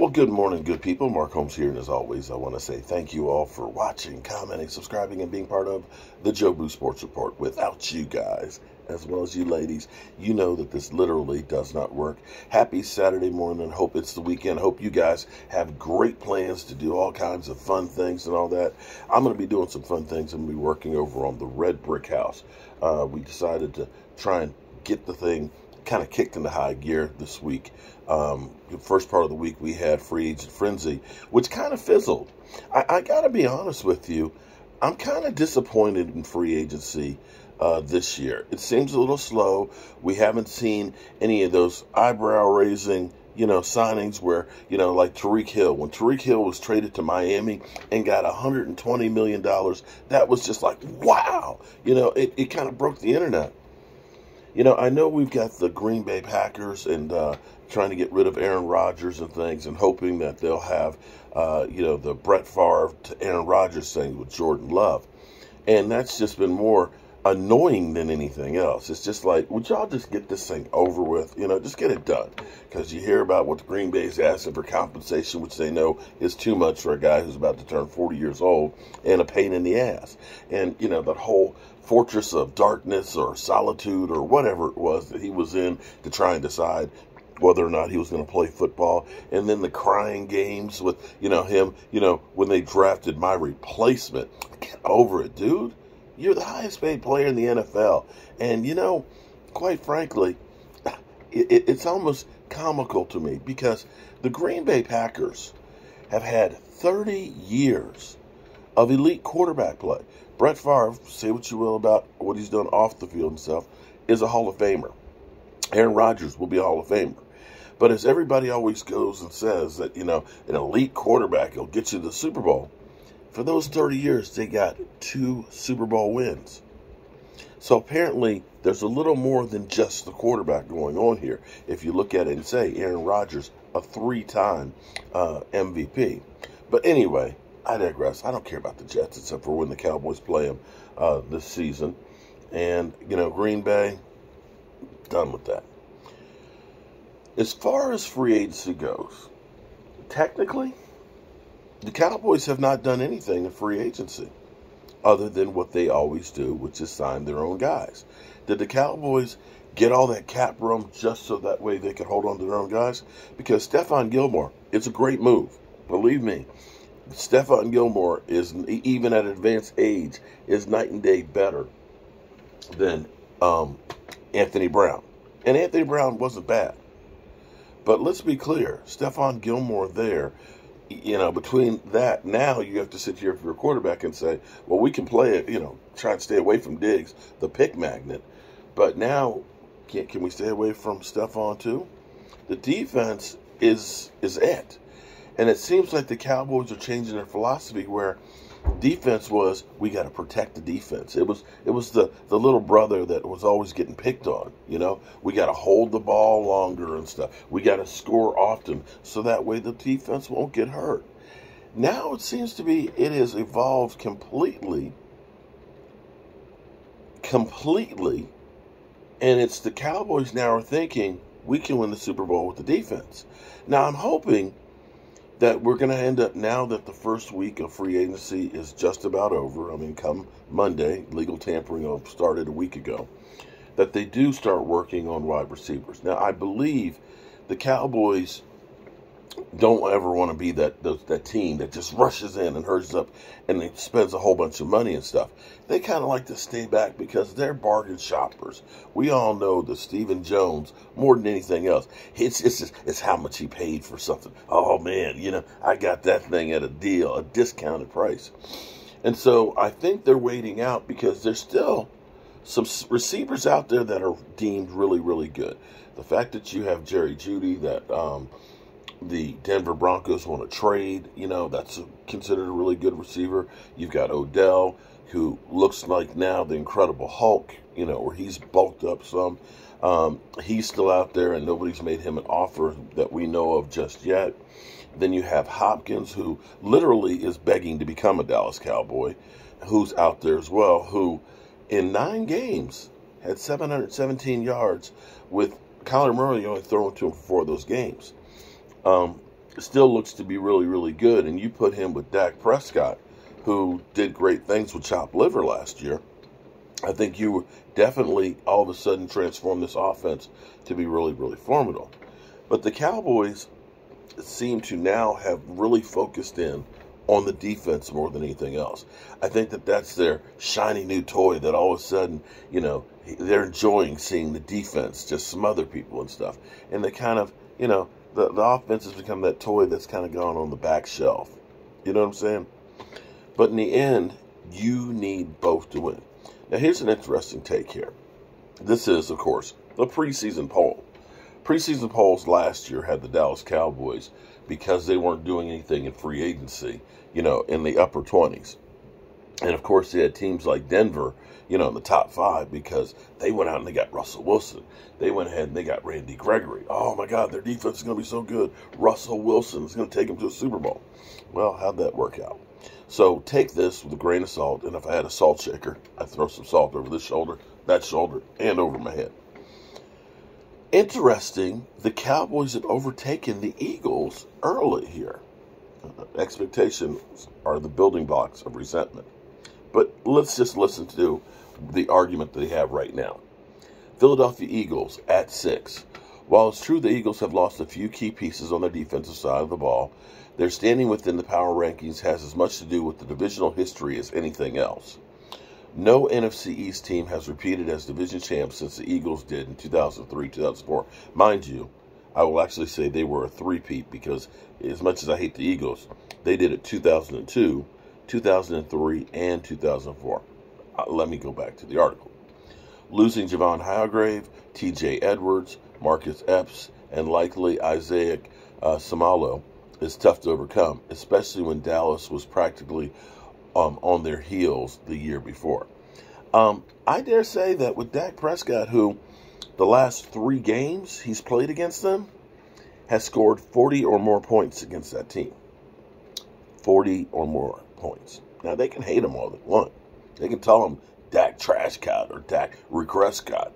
Well, good morning, good people. Mark Holmes here, and as always, I want to say thank you all for watching, commenting, subscribing, and being part of the Joe Boo Sports Report. Without you guys, as well as you ladies, you know that this literally does not work. Happy Saturday morning. Hope it's the weekend. Hope you guys have great plans to do all kinds of fun things and all that. I'm going to be doing some fun things. I'm going to be working over on the Red Brick House. We decided to try and get the thing kind of kicked into high gear this week. The first part of the week we had free agent frenzy, which kind of fizzled. I got to be honest with you, I'm kind of disappointed in free agency this year. It seems a little slow. We haven't seen any of those eyebrow-raising, signings where, like Tyreek Hill. When Tyreek Hill was traded to Miami and got $120 million, that was just like, wow. It kind of broke the internet. I know we've got the Green Bay Packers and trying to get rid of Aaron Rodgers and things and hoping that they'll have, the Brett Favre to Aaron Rodgers thing with Jordan Love. And that's just been more annoying than anything else. It's just like, would y'all just get this thing over with? Just get it done. Because you hear about what the Green Bay's asking for compensation, which they know is too much for a guy who's about to turn 40 years old and a pain in the ass. And, that whole fortress of darkness or solitude or whatever it was that he was in to try and decide whether or not he was going to play football. And then the crying games with, him, when they drafted my replacement. Get over it, dude. You're the highest paid player in the NFL. And, quite frankly, it's almost comical to me because the Green Bay Packers have had 30 years of elite quarterback play. Brett Favre, say what you will about what he's done off the field himself, is a Hall of Famer. Aaron Rodgers will be a Hall of Famer. But as everybody always goes and says that, an elite quarterback will get you to the Super Bowl, for those 30 years, they got 2 Super Bowl wins. So apparently, there's a little more than just the quarterback going on here. If you look at it and say, Aaron Rodgers, a 3-time MVP. But anyway, I digress. I don't care about the Jets except for when the Cowboys play them this season. And, Green Bay, done with that. As far as free agency goes, technically, the Cowboys have not done anything in free agency other than what they always do, which is sign their own guys. Did the Cowboys get all that cap room just so that way they could hold on to their own guys? Because Stephon Gilmore, it's a great move. Believe me. Stephon Gilmore is, even at advanced age, is night and day better than Anthony Brown. And Anthony Brown wasn't bad. But let's be clear, Stephon Gilmore there, between that, now you have to sit here for your quarterback and say, well, we can play it, try and stay away from Diggs, the pick magnet. But now, can we stay away from Stephon too? The defense is it. And it seems like the Cowboys are changing their philosophy where defense was, we got to protect the defense. It was the little brother that was always getting picked on, We got to hold the ball longer and stuff. We got to score often so that way the defense won't get hurt. Now it seems to be it has evolved completely. And it's the Cowboys now are thinking we can win the Super Bowl with the defense. Now I'm hoping that we're going to end up, now that the first week of free agency is just about over, come Monday, legal tampering started a week ago, that they do start working on wide receivers. Now, I believe the Cowboys don't ever want to be that team that just rushes in and hurries up and it spends a whole bunch of money and stuff. They kind of like to stay back because they're bargain shoppers. We all know that Stephen Jones, more than anything else, it's how much he paid for something. Oh, man, I got that thing at a deal, a discounted price. And so I think they're waiting out because there's still some receivers out there that are deemed really, really good. The fact that you have Jerry Jeudy, that the Denver Broncos want to trade, that's considered a really good receiver. You've got Odell, who looks like now the Incredible Hulk, where he's bulked up some. He's still out there, and nobody's made him an offer that we know of just yet. Then you have Hopkins, who literally is begging to become a Dallas Cowboy, who's out there as well, who in 9 games had 717 yards with Kyler Murray only throwing to him for 4 of those games. still looks to be really, really good. And you put him with Dak Prescott, who did great things with chopped liver last year. I think you definitely all of a sudden transform this offense to be really, really formidable. But the Cowboys seem to now have really focused in on the defense more than anything else. I think that that's their shiny new toy that all of a sudden, they're enjoying seeing the defense just smother people and stuff. And they kind of, the offense has become that toy that's kind of gone on the back shelf. You know what I'm saying? But in the end, you need both to win. Now, here's an interesting take here. This is, of course, the preseason poll. Preseason polls last year had the Dallas Cowboys, because they weren't doing anything in free agency, in the upper 20s. And, of course, they had teams like Denver, in the top 5 because they went out and they got Russell Wilson. They went ahead and they got Randy Gregory. Oh, my God, their defense is going to be so good. Russell Wilson is going to take them to a Super Bowl. Well, how'd that work out? So take this with a grain of salt, and if I had a salt shaker, I'd throw some salt over this shoulder, that shoulder, and over my head. Interesting, the Cowboys had overtaken the Eagles early here. Expectations are the building blocks of resentment. But let's just listen to the argument that they have right now. Philadelphia Eagles at 6. While it's true the Eagles have lost a few key pieces on their defensive side of the ball, their standing within the power rankings has as much to do with the divisional history as anything else. No NFC East team has repeated as division champs since the Eagles did in 2003-2004. Mind you, I will actually say they were a three-peat because as much as I hate the Eagles, they did it 2002, 2003, and 2004. Let me go back to the article. Losing Javon Hargrave, T.J. Edwards, Marcus Epps, and likely Isaiah Samalo is tough to overcome, especially when Dallas was practically on their heels the year before. I dare say that with Dak Prescott, who the last 3 games he's played against them, has scored 40 or more points against that team. 40 or more points. Now, they can hate him all they want. They can tell him Dak Trashcott or Dak Regrescott.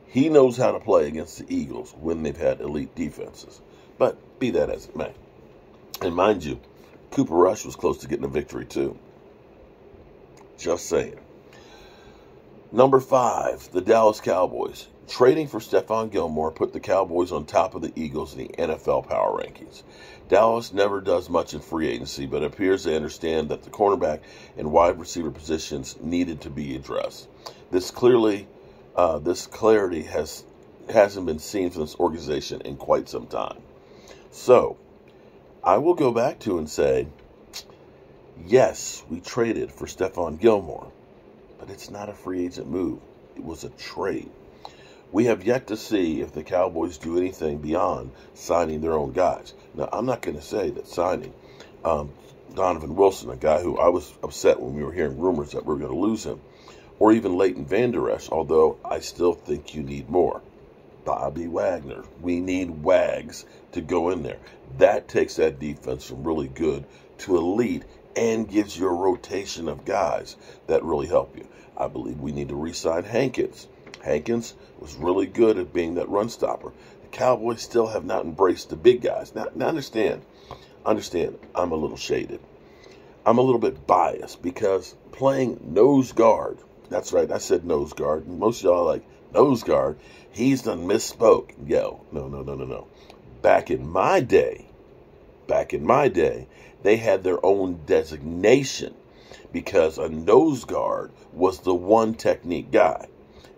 He knows how to play against the Eagles when they've had elite defenses. But be that as it may. And mind you, Cooper Rush was close to getting a victory too. Just saying. Number 5, the Dallas Cowboys. Trading for Stephon Gilmore put the Cowboys on top of the Eagles in the NFL power rankings. Dallas never does much in free agency, but it appears they understand that the cornerback and wide receiver positions needed to be addressed. This clarity hasn't been seen from this organization in quite some time. So, I will go back to and say, yes, we traded for Stephon Gilmore, but it's not a free agent move. It was a trade. We have yet to see if the Cowboys do anything beyond signing their own guys. Now, I'm not going to say that signing Donovan Wilson, a guy who I was upset when we were hearing rumors that we were going to lose him, or even Leighton Vander Esch, although I still think you need more. Bobby Wagner. We need Wags to go in there. That takes that defense from really good to elite and gives you a rotation of guys that really help you. I believe we need to re-sign Hankins. Hankins was really good at being that run stopper. The Cowboys still have not embraced the big guys. Now understand, I'm a little shaded. I'm a little bit biased because playing nose guard, that's right, I said nose guard, and most of y'all are like, nose guard, he's done misspoke. Yo, no. Back in my day, they had their own designation because a nose guard was the one technique guy.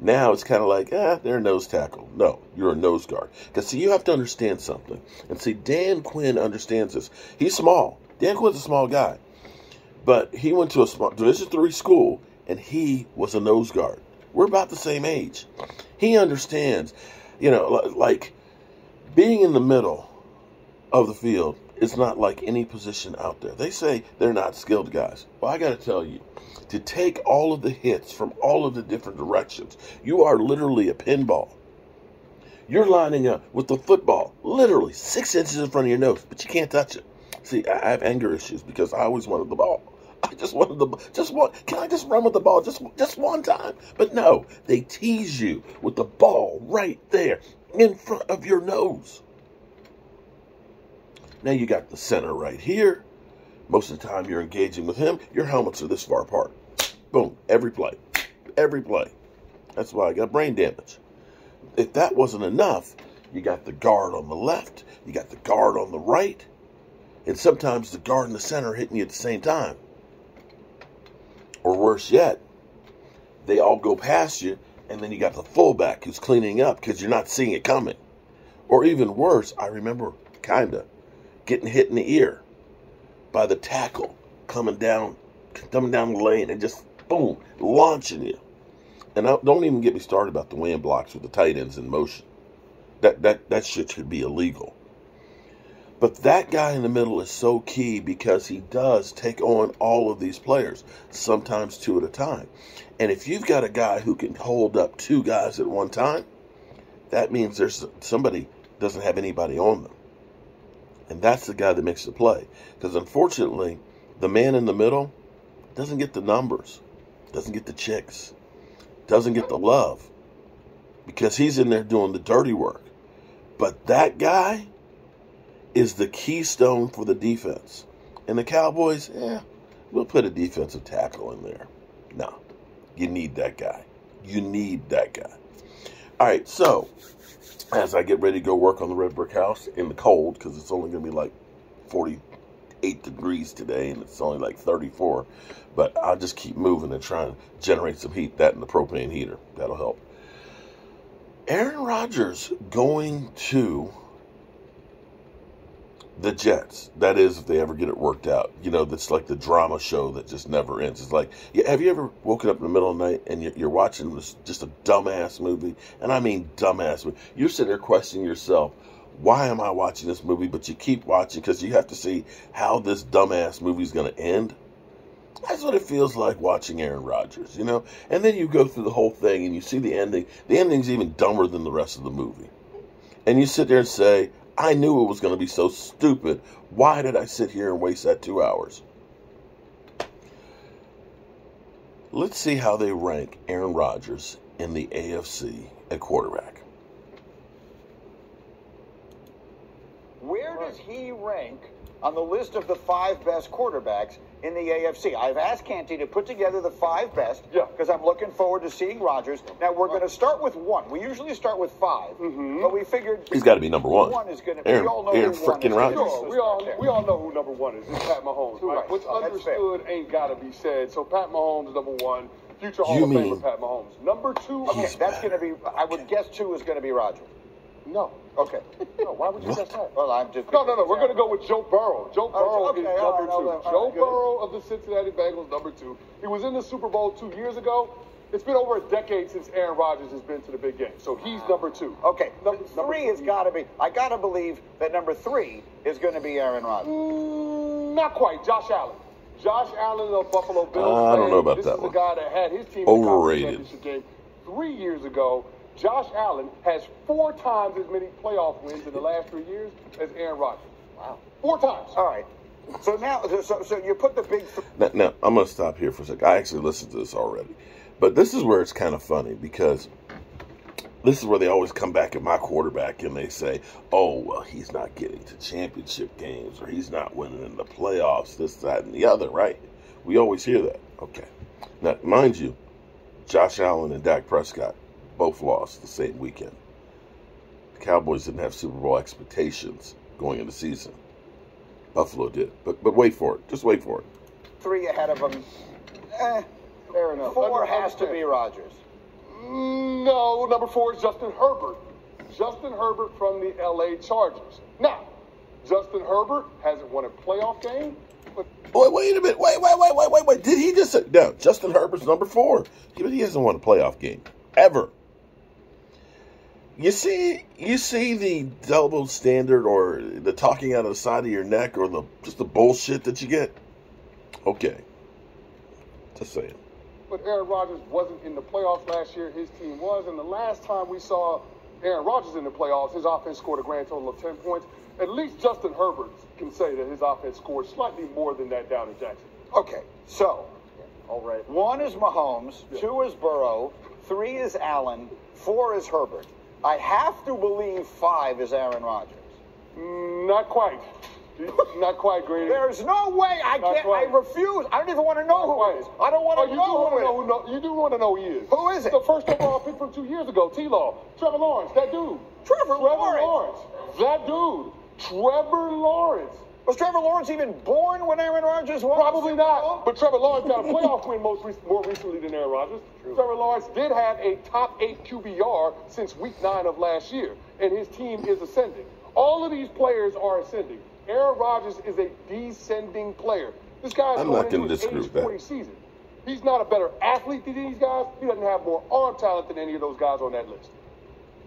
Now it's kind of like, they're a nose tackle. No, you're a nose guard. Because, see, you have to understand something. And, see, Dan Quinn understands this. He's small. Dan Quinn's a small guy. But he went to a small Division III school, and he was a nose guard. We're about the same age. He understands, like being in the middle of the field is not like any position out there. They say they're not skilled guys. Well, I got to tell you, to take all of the hits from all of the different directions, you are literally a pinball. You're lining up with the football literally 6 inches in front of your nose, but you can't touch it. See, I have anger issues because I always wanted the ball. I just wanted can I just run with the ball just one time? But no, they tease you with the ball right there in front of your nose. Now you got the center right here. Most of the time you're engaging with him, your helmets are this far apart. Boom, every play. Every play. That's why I got brain damage. If that wasn't enough, you got the guard on the left, you got the guard on the right, and sometimes the guard in the center hitting you at the same time. Or worse yet, they all go past you, and then you got the fullback who's cleaning up because you're not seeing it coming. Or even worse, I remember kinda getting hit in the ear by the tackle coming down the lane and just boom, launching you. And don't even get me started about the wham blocks with the tight ends in motion. That shit should be illegal. But that guy in the middle is so key because he does take on all of these players, sometimes two at a time. And if you've got a guy who can hold up two guys at one time, that means there's somebody doesn't have anybody on them. And that's the guy that makes the play. Because unfortunately, the man in the middle doesn't get the numbers, doesn't get the chicks, doesn't get the love, because he's in there doing the dirty work. But that guy is the keystone for the defense. And the Cowboys, we'll put a defensive tackle in there. No, you need that guy. You need that guy. All right, so as I get ready to go work on the red brick house in the cold, because it's only going to be like 48 degrees today, and it's only like 34, but I'll just keep moving and try and generate some heat. That and the propane heater, that'll help. Aaron Rodgers going to the Jets. That is, if they ever get it worked out. You know, that's like the drama show that just never ends. It's like, have you ever woken up in the middle of the night and you're watching this, just a dumbass movie? And I mean dumbass movie. You're sitting there questioning yourself, why am I watching this movie? But you keep watching because you have to see how this dumbass movie is going to end. That's what it feels like watching Aaron Rodgers, you know? And then you go through the whole thing and you see the ending. The ending's even dumber than the rest of the movie. And you sit there and say, I knew it was going to be so stupid. Why did I sit here and waste that 2 hours? Let's see how they rank Aaron Rodgers in the AFC at quarterback. Where does he rank on the list of the 5 best quarterbacks in the AFC? I've asked Canty to put together the 5 best because I'm looking forward to seeing Rodgers. Now, we're going to start with 1. We usually start with 5, but we figured he's got to be number 1. 1 is going to be. Aaron freaking Rodgers. Sure, we all know who number 1 is. It's Pat Mahomes, right? What's understood ain't got to be said. So Pat Mahomes, number 1. Future Hall of Famer Pat Mahomes. Number 2. Okay, that's going to be. I would guess 2 is going to be Rodgers. No. Okay. No, why would you guess that? Well, I'm just. No. We're going to go with Joe Burrow. Joe Burrow is number 2. Joe Good. Burrow of the Cincinnati Bengals, number 2. He was in the Super Bowl 2 years ago. It's been over a decade since Aaron Rodgers has been to the big game. So he's number 2. Okay. Number 3 has got to be. I got to believe that number 3 is going to be Aaron Rodgers. Not quite. Josh Allen. Josh Allen of Buffalo Bills. I don't know about this that is one. the guy that had his team Overrated. in the championship game 3 years ago. Josh Allen has 4 times as many playoff wins in the last 3 years as Aaron Rodgers. Wow. 4 times. All right. So now, so you put the big. Now, I'm going to stop here for a second. I actually listened to this already. But this is where it's kind of funny because this is where they always come back at my quarterback and they say, oh, well, he's not getting to championship games or he's not winning in the playoffs, this, that, and the other, right? We always hear that. Okay. Now, mind you, Josh Allen and Dak Prescott both lost the same weekend. The Cowboys didn't have Super Bowl expectations going into the season. Buffalo did. But wait for it. Just wait for it. 3 ahead of him. Fair enough. 4 has to be Rodgers. No, number 4 is Justin Herbert. Justin Herbert from the LA Chargers. Now, Justin Herbert hasn't won a playoff game. But Wait a minute. Wait. Did he just say, no, Justin Herbert's number 4. He hasn't won a playoff game. Ever. You see the double standard or the talking out of the side of your neck or just the bullshit that you get? Okay. Just saying. But Aaron Rodgers wasn't in the playoffs last year. His team was. And the last time we saw Aaron Rodgers in the playoffs, his offense scored a grand total of 10 points. At least Justin Herbert can say that his offense scored slightly more than that down in Jackson. Okay, so All right. 1 is Mahomes, 2 is Burrow, 3 is Allen, 4 is Herbert. I have to believe 5 is Aaron Rodgers. Not quite. Not quite, Grady. There's no way. I can't. I refuse. I don't even want to know who it is. I don't want to know who it is. You do want to know who he is. Who is it? The first overall pick from 2 years ago, T-Law. Trevor Lawrence, that dude. Trevor Lawrence. That dude. Trevor Lawrence. Was Trevor Lawrence even born when Aaron Rodgers won? Probably not. But Trevor Lawrence got a playoff win more recently than Aaron Rodgers. Trevor Lawrence did have a top 8 QBR since week 9 of last year, and his team is ascending. All of these players are ascending. Aaron Rodgers is a descending player. This guy is going into his age 40 season. He's not a better athlete than these guys. He doesn't have more arm talent than any of those guys on that list.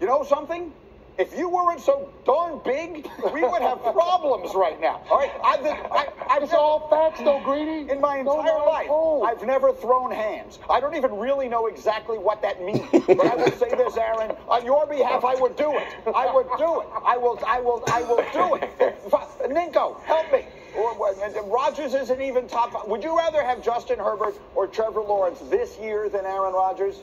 You know something? If you weren't so darn big, we would have problems right now. All right, it's all facts, though, Greedy. In my entire life, I've never thrown hands. I don't even really know exactly what that means. But I will say this, Aaron, on your behalf, I would do it. I would do it. I will do it. Ninko, help me. Rodgers isn't even top 5. Would you rather have Justin Herbert or Trevor Lawrence this year than Aaron Rodgers?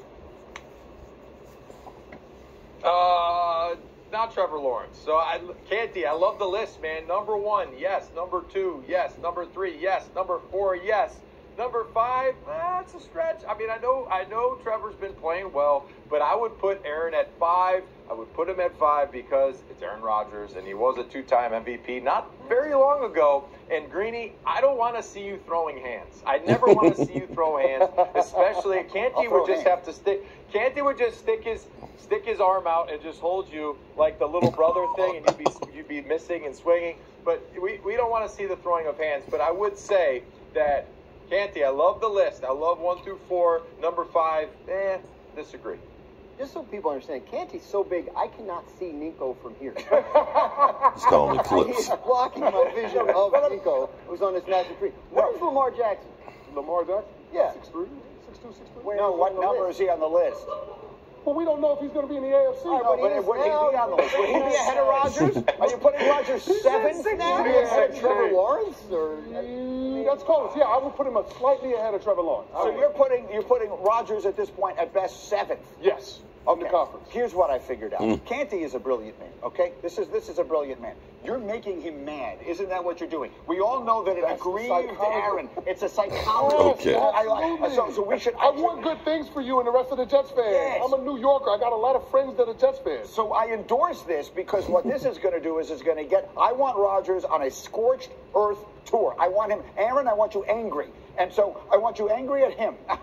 Not Trevor Lawrence. So Canty, I love the list, man. Number 1, yes. Number 2, yes. Number 3, yes. Number 4, yes. Number 5, it's a stretch. I mean, I know Trevor's been playing well, but I would put Aaron at 5. I would put him at 5 because it's Aaron Rodgers, and he was a 2-time MVP not very long ago. And Greeny, I don't want to see you throwing hands. I never want to see you throw hands, especially Canty would just have to stick. Canty would just stick his arm out and just hold you like the little brother thing, and you'd be missing and swinging. But we don't want to see the throwing of hands. But I would say that Canty, I love the list. I love 1 through 4. Number 5, disagree. Just so people understand, Canty's so big, I cannot see Nico from here. He's calling me clips. He's blocking my vision of Nico, who's on this massive tree. Where's Lamar Jackson? Lamar Jackson? Yeah. 6'3", 6'2", 6'3". No, what number is he on the list? Well, we don't know if he's going to be in the AFC. But would he be on the list? Would he be ahead of Rodgers? Are you putting Rodgers 7th now? Would he be ahead of Trevor Lawrence? That's close. Yeah, I would put him slightly ahead of Trevor Lawrence. So you're putting Rodgers at this point at best 7th. Yes. Okay. In the conference. Here's what I figured out. Canty is a brilliant man, okay? This is a brilliant man. You're making him mad. Isn't that what you're doing? We all know that it aggrieved Aaron. It's a psychology. Okay. So we should... I want good things for you and the rest of the Jets fans. Yes. I'm a New Yorker. I got a lot of friends that are Jets fans. So I endorse this because what this is going to do is it's going to get... I want Rodgers on a scorched earth tour. I want him... Aaron, I want you angry. And so I want you angry at him. I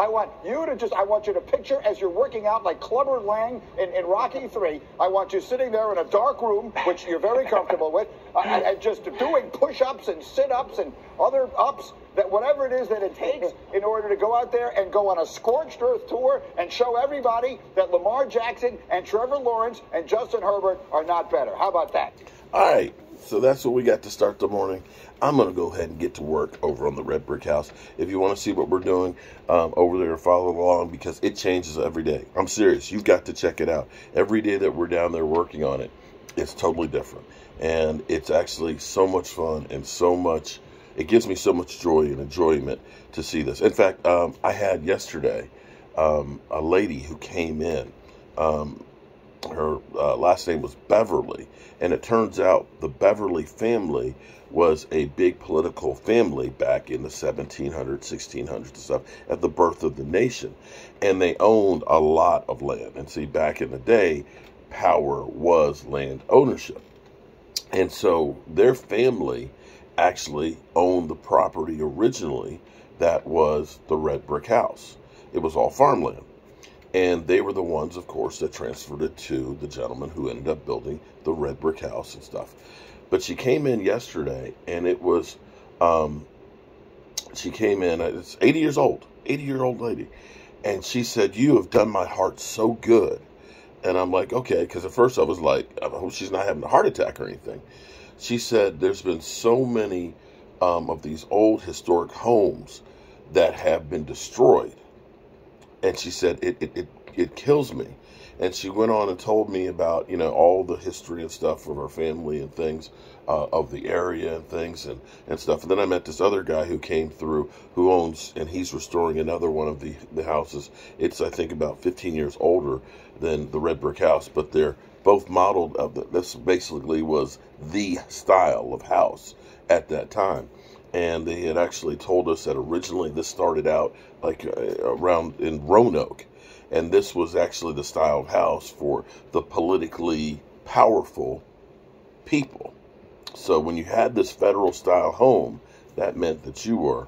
want you to picture as you're working out like Clubber Lang in Rocky 3. I want you sitting there in a dark room, which you're very comfortable with, and just doing push-ups and sit-ups and other ups, that whatever it is that it takes in order to go out there and go on a scorched earth tour and show everybody that Lamar Jackson and Trevor Lawrence and Justin Herbert are not better. How about that? All right. So that's what we got to start the morning. I'm going to go ahead and get to work over on the Red Brick House. If you want to see what we're doing over there, follow along because it changes every day. I'm serious. You've got to check it out. Every day that we're down there working on it, it's totally different. And it's actually so much fun and so much, it gives me so much joy and enjoyment to see this. In fact, I had yesterday a lady who came in. Her last name was Beverly, and it turns out the Beverly family was a big political family back in the 1700s, 1600s and stuff at the birth of the nation, and they owned a lot of land. And see, back in the day, power was land ownership, and so their family actually owned the property originally that was the Red Brick House. It was all farmland. And they were the ones, of course, that transferred it to the gentleman who ended up building the Red Brick House and stuff. But she came in yesterday, and it was, she came in, it's 80 years old, 80-year-old lady. And she said, "You have done my heart so good." And I'm like, okay, because at first I was like, I hope she's not having a heart attack or anything. She said, there's been so many of these old historic homes that have been destroyed. And she said, it kills me. And she went on and told me about, all the history and stuff of her family and things, of the area and things and stuff. And then I met this other guy who came through who owns, and he's restoring another one of the houses. It's, I think, about 15 years older than the Red Brick House, but they're both modeled of this basically was the style of house at that time. And they had actually told us that originally this started out like around in Roanoke. And this was actually the style of house for the politically powerful people. So when you had this federal style home, that meant that you were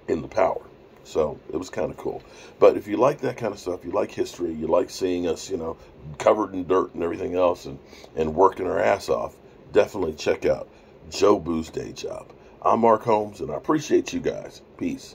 in the power. So it was kind of cool. But if you like that kind of stuff, you like history, you like seeing us, you know, covered in dirt and everything else and working our ass off, definitely check out Joe Boo's Day Job. I'm Mark Holmes, and I appreciate you guys. Peace.